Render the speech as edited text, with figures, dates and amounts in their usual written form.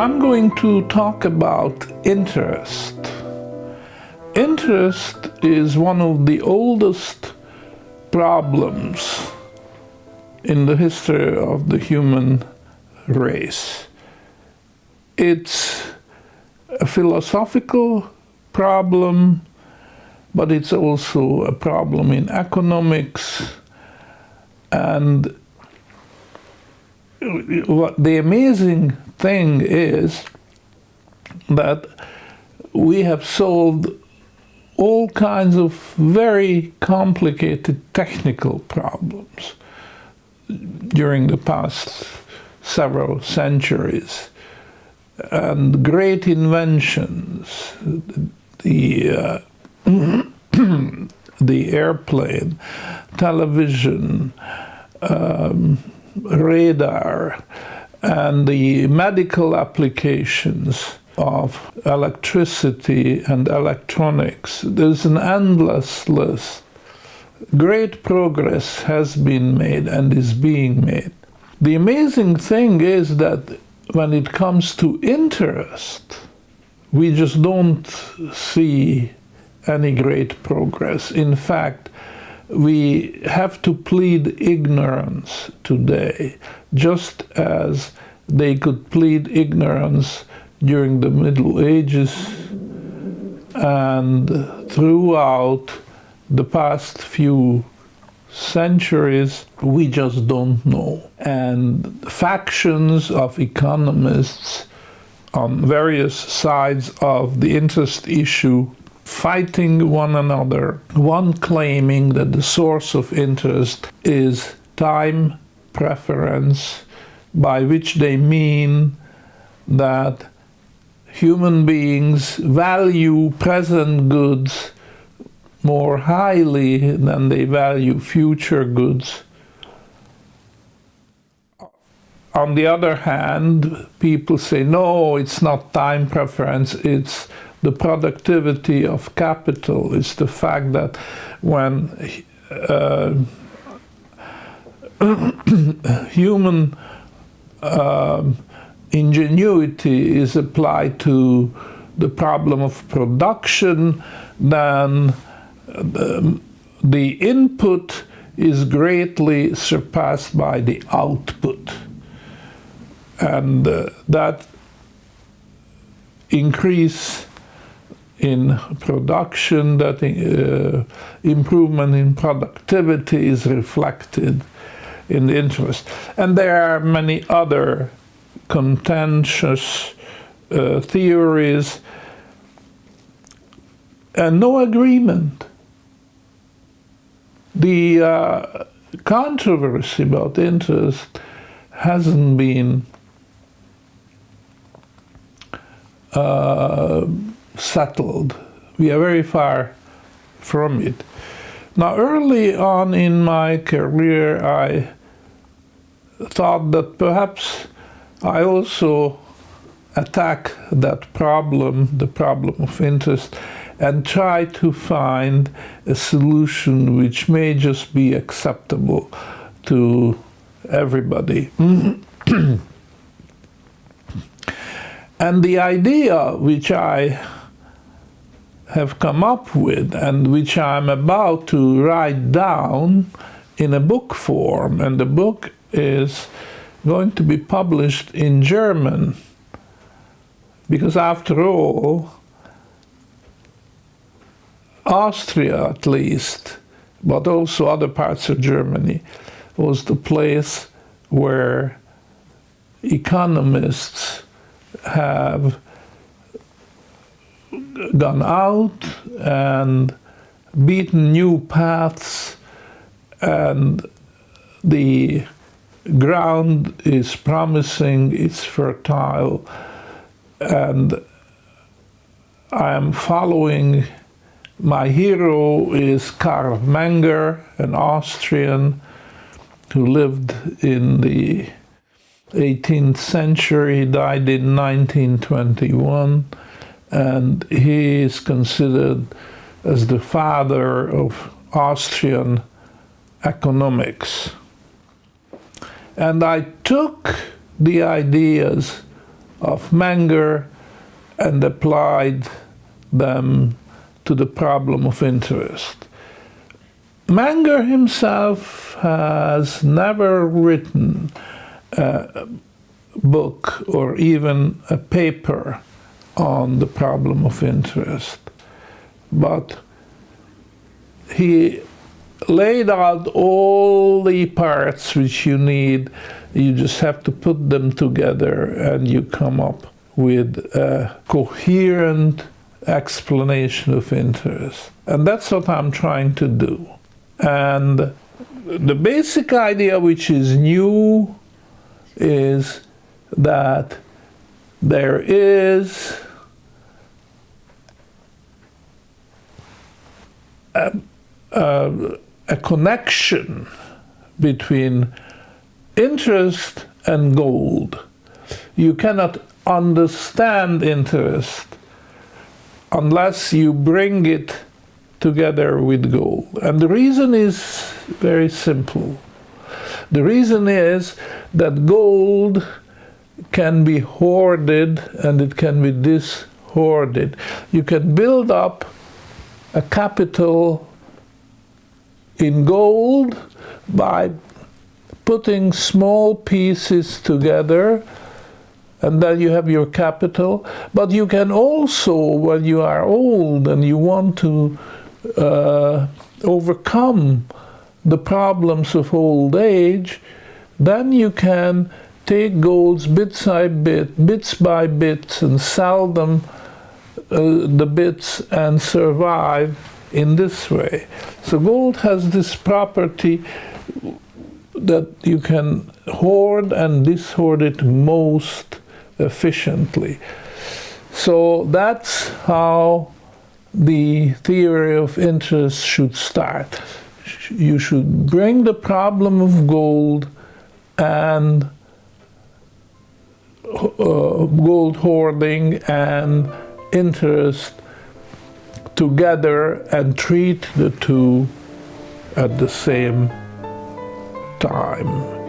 I'm going to talk about interest. Interest is one of the oldest problems in the history of the human race. It's a philosophical problem, but it's also a problem in economics. And what the amazing thing is that we have solved all kinds of very complicated technical problems during the past several centuries. And great inventions, the airplane, television, radar, and the medical applications of electricity and electronics. There's an endless list. Great progress has been made and is being made. The amazing thing is that when it comes to interest, we just don't see any great progress. In fact, we have to plead ignorance today, just as they could plead ignorance during the Middle Ages and throughout the past few centuries. We just don't know. And factions of economists on various sides of the interest issue fighting one another, one claiming that the source of interest is time preference, by which they mean that human beings value present goods more highly than they value future goods. On the other hand, people say, no, it's not time preference, it's the productivity of capital. It's the fact that when human ingenuity is applied to the problem of production, then the input is greatly surpassed by the output. And that increase in production, that improvement in productivity is reflected in the interest. And there are many other contentious theories, and no agreement. The controversy about interest hasn't been settled. We are very far from it. Now, early on in my career, I thought that perhaps I also attack that problem, the problem of interest, and try to find a solution which may just be acceptable to everybody. And the idea which I have come up with and which I'm about to write down in a book form, and the book is going to be published in German, because after all, Austria at least, but also other parts of Germany, was the place where economists have gone out and beaten new paths, and the ground is promising, it's fertile, and I am following. My hero is Carl Menger, an Austrian who lived in the 18th century. He died in 1921, and he is considered as the father of Austrian economics. And I took the ideas of Menger and applied them to the problem of interest. Menger himself has never written a book or even a paper on the problem of interest, but he laid out all the parts which you need. You just have to put them together and you come up with a coherent explanation of interest. And that's what I'm trying to do. And the basic idea which is new is that there is a connection between interest and gold. You cannot understand interest unless you bring it together with gold. And the reason is very simple. The reason is that gold can be hoarded and it can be dishoarded. You can build up a capital in gold by putting small pieces together, and then you have your capital. But you can also, when you are old and you want to overcome the problems of old age, then you can take golds bits by bits, and sell them the bits and survive in this way. So gold has this property that you can hoard and dishoard it most efficiently. So that's how the theory of interest should start. You should bring the problem of gold and gold hoarding and interest together and treat the two at the same time.